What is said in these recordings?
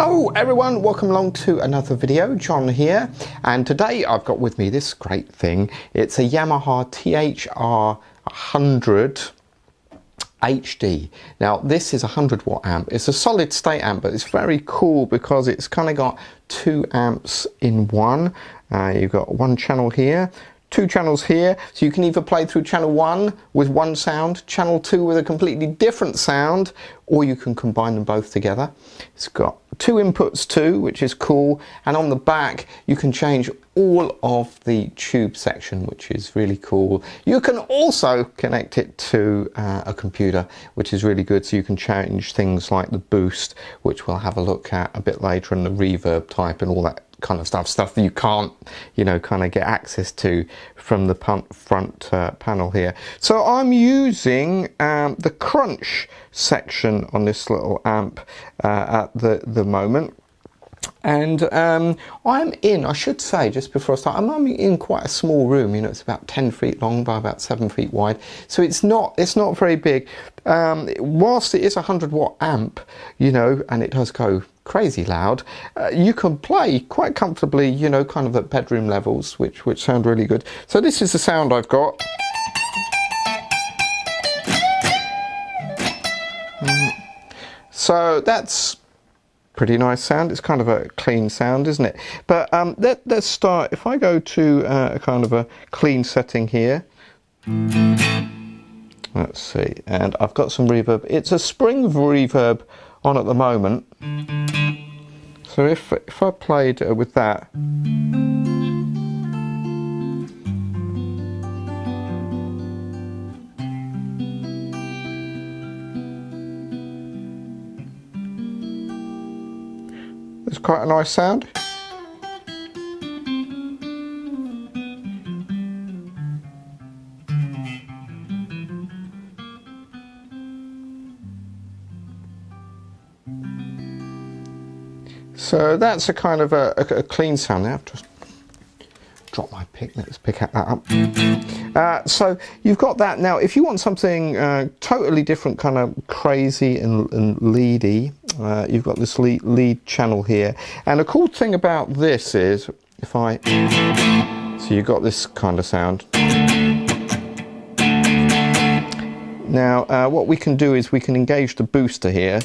Hello everyone, welcome along to another video. John here, and today I've got with me this great thing. It's a Yamaha THR100HD. Now this is a 100 watt amp. It's a solid state amp, but it's very cool because it's kind of got two amps in one. You've got one channel here, two channels here, so you can either play through channel 1 with one sound, channel 2 with a completely different sound, or you can combine them both together. It's got two inputs too, which is cool, and on the back you can change all of the tube section, which is really cool. You can also connect it to a computer, which is really good, so you can change things like the boost, which we'll have a look at a bit later, and the reverb type and all that kind of stuff that you can't, you know, kind of get access to from the front panel here. So I'm using the crunch section on this little amp at the moment, and I'm in, I should say just before I start, I'm in quite a small room. You know, it's about 10 feet long by about 7 feet wide, so it's not very big. Whilst it is a 100 watt amp, you know, and it does go crazy loud, you can play quite comfortably, you know, kind of at bedroom levels, which sound really good. So this is the sound I've got. So that's pretty nice sound. It's kind of a clean sound, isn't it? But let's start. If I go to a kind of a clean setting here, let's see, and I've got some reverb. It's a spring reverb on at the moment. So if I played with that, it's quite a nice sound. So that's a kind of a clean sound. Now I've just dropped my pick. Let's pick that up. So you've got that. Now if you want something totally different, kind of crazy and leady, you've got this lead channel here. And the cool thing about this is, if I, so you've got this kind of sound. Now what we can do is we can engage the booster here,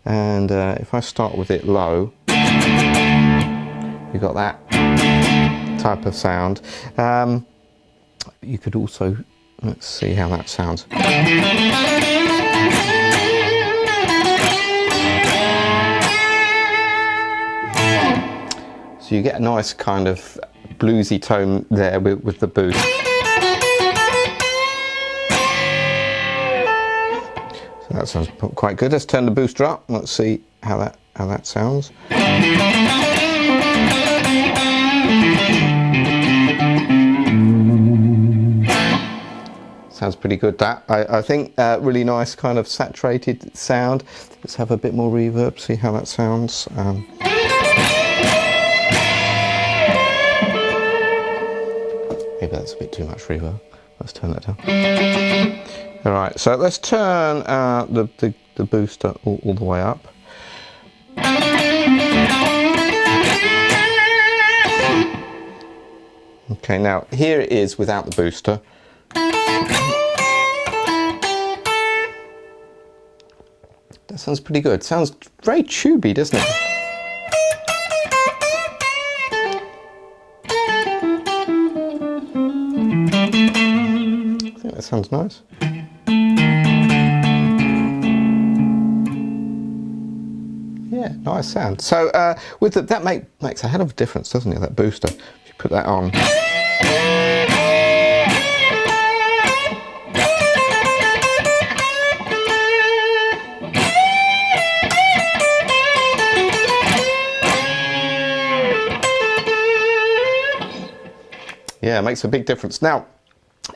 and if I start with it low, you've got that type of sound. You could also, let's see how that sounds. So you get a nice kind of bluesy tone there with the boost. So that sounds quite good. Let's turn the booster up. Let's see how that sounds. Sounds pretty good, that. I think really nice kind of saturated sound. Let's have a bit more reverb, see how that sounds. Maybe that's a bit too much reverb. Let's turn that down. Alright, so let's turn the booster all the way up. Okay, now here it is without the booster. That sounds pretty good. Sounds very tubey, doesn't it? I think that sounds nice. Yeah, nice sound. So with that makes a hell of a difference, doesn't it? That booster. If you put that on. Yeah, it makes a big difference. Now,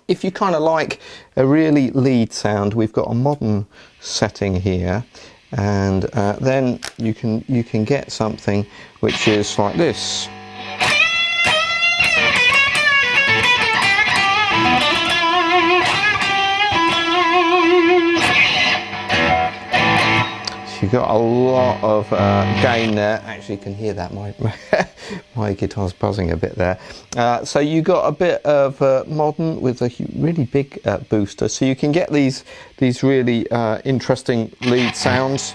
if you kind of like a really lead sound, we've got a modern setting here, and then you can get something which is like this. you've got a lot of gain there. Actually, you can hear that. My guitar's buzzing a bit there. So you got a bit of modern with a really big booster, so you can get these really interesting lead sounds.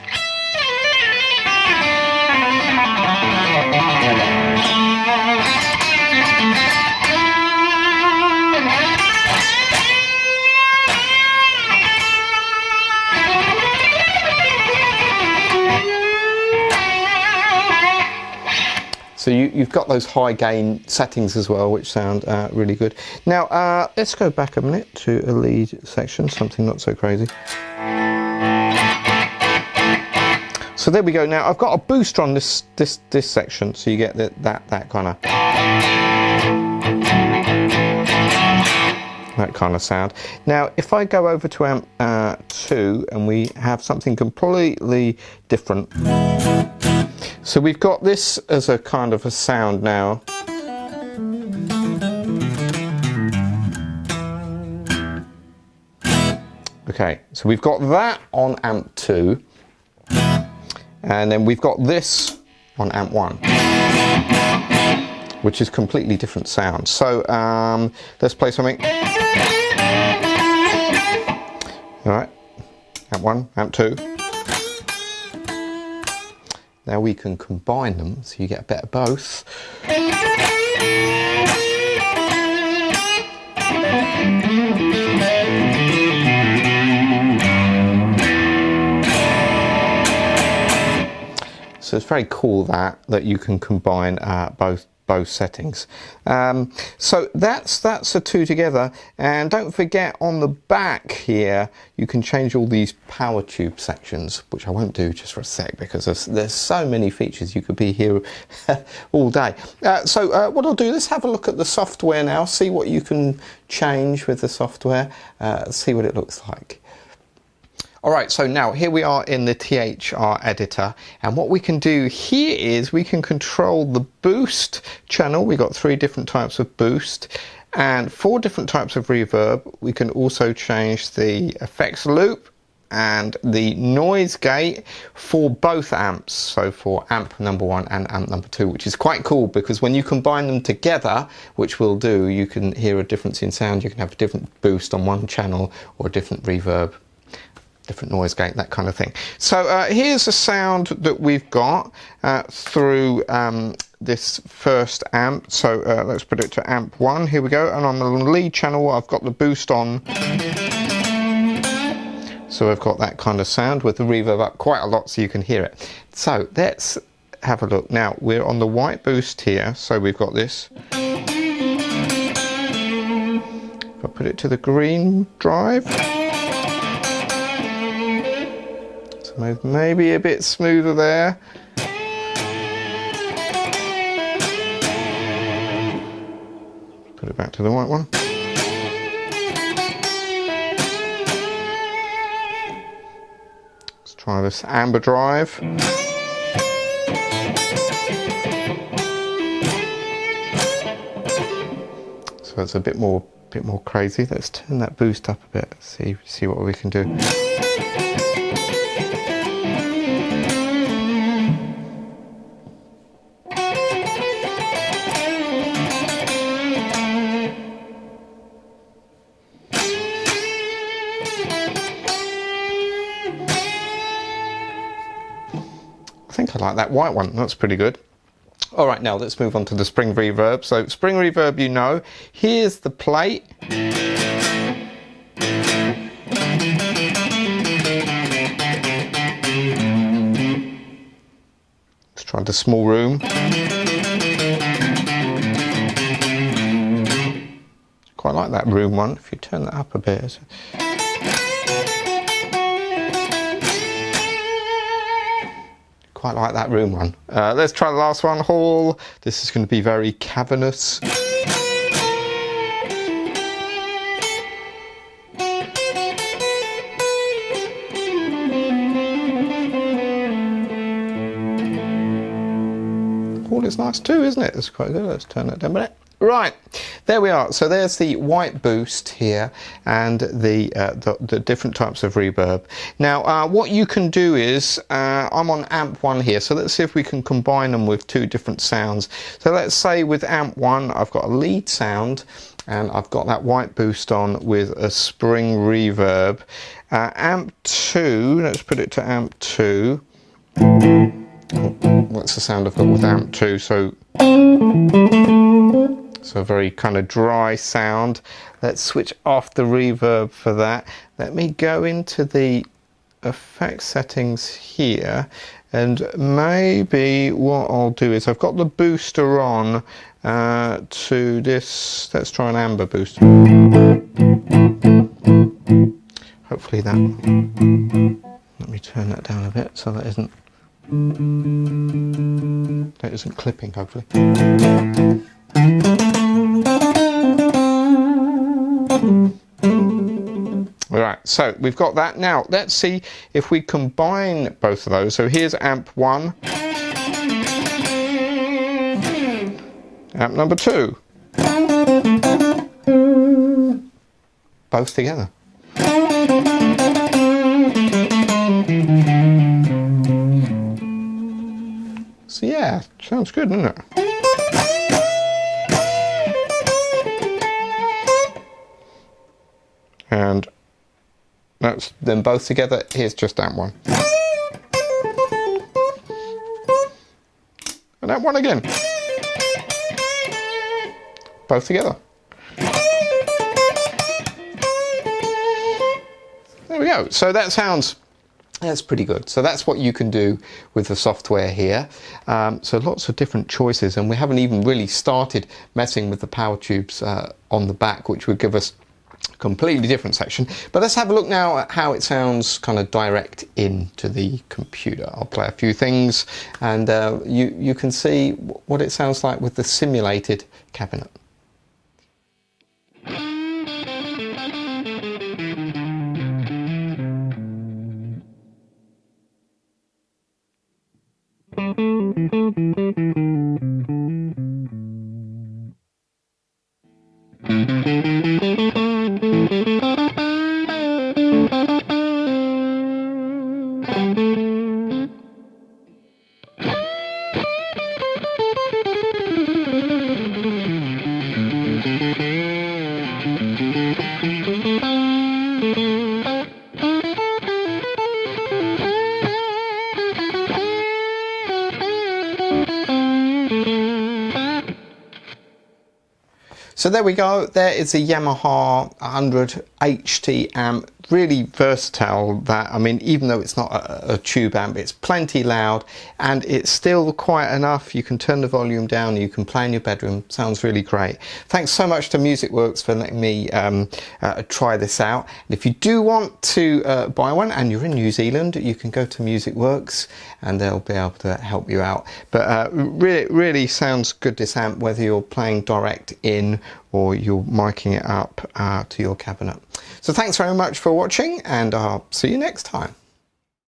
So you've got those high gain settings as well, which sound really good. Now let's go back a minute to a lead section, something not so crazy. So there we go. Now I've got a booster on this section, so you get that kind of sound. Now if I go over to amp 2 and we have something completely different. So we've got this as a kind of a sound now. Okay, so we've got that on amp 2, and then we've got this on amp 1, which is completely different sound. So let's play something. All right, amp 1, amp 2. Now we can combine them so you get a bit of both. So it's very cool that you can combine both settings. So that's the two together, and don't forget on the back here you can change all these power tube sections, which I won't do just for a sec because there's so many features. You could be here all day. So what I'll do, let's have a look at the software now, see what you can change with the software, see what it looks like. Alright, so now here we are in the THR Editor, and what we can do here is we can control the boost channel. We've got 3 different types of boost and 4 different types of reverb. We can also change the effects loop and the noise gate for both amps, so for amp number 1 and amp number 2, which is quite cool because when you combine them together, which we'll do, you can hear a difference in sound. You can have a different boost on one channel or a different reverb, different noise gate, that kind of thing. So here's the sound that we've got through this first amp. So let's put it to amp 1. Here we go. And on the lead channel I've got the boost on. So I've got that kind of sound with the reverb up quite a lot so you can hear it. So let's have a look. Now we're on the white boost here, so we've got this. If I put it to the green drive, maybe a bit smoother there. Put it back to the white one. Let's try this amber drive. So it's a bit more crazy. Let's turn that boost up a bit. See what we can do. I think I like that white one, that's pretty good. Alright, now let's move on to the spring reverb. So spring reverb, you know, here's the plate. Let's try the small room. Quite like that room one, if you turn that up a bit. Quite like that room one. Let's try the last one, hall. This is going to be very cavernous. Hall is nice too, isn't it? It's quite good. Let's turn that down a minute. Right, there we are. So there's the white boost here and the different types of reverb. Now what you can do is, I'm on amp 1 here, so let's see if we can combine them with two different sounds. So let's say with amp 1 I've got a lead sound and I've got that white boost on with a spring reverb. Amp 2, let's put it to amp 2. What's the sound I've got with amp 2? So a very kind of dry sound. Let's switch off the reverb for that. Let me go into the effect settings here, and maybe what I'll do is I've got the booster on to this. Let's try an amber boost. Hopefully that. Let me turn that down a bit so that isn't clipping, hopefully. Alright, so we've got that. Now let's see if we combine both of those. So here's amp 1, amp number 2, both together. So yeah, sounds good, doesn't it? And that's them both together. Here's just amp 1. And amp 1 again. Both together. There we go. So that sounds, that's pretty good. So that's what you can do with the software here. So lots of different choices, and we haven't even really started messing with the power tubes on the back, which would give us a completely different section. But let's have a look now at how it sounds kind of direct into the computer. I'll play a few things, and you can see what it sounds like with the simulated cabinet. So there we go, there is a Yamaha 100HD amp, really versatile. That, I mean, even though it's not a tube amp, it's plenty loud and it's still quiet enough. You can turn the volume down, you can play in your bedroom, sounds really great. Thanks so much to MusicWorks for letting me try this out. And if you do want to buy one and you're in New Zealand, you can go to MusicWorks and they'll be able to help you out. But really sounds good, this amp, whether you're playing direct in or you're miking it up to your cabinet. So thanks very much for watching, and I'll see you next time.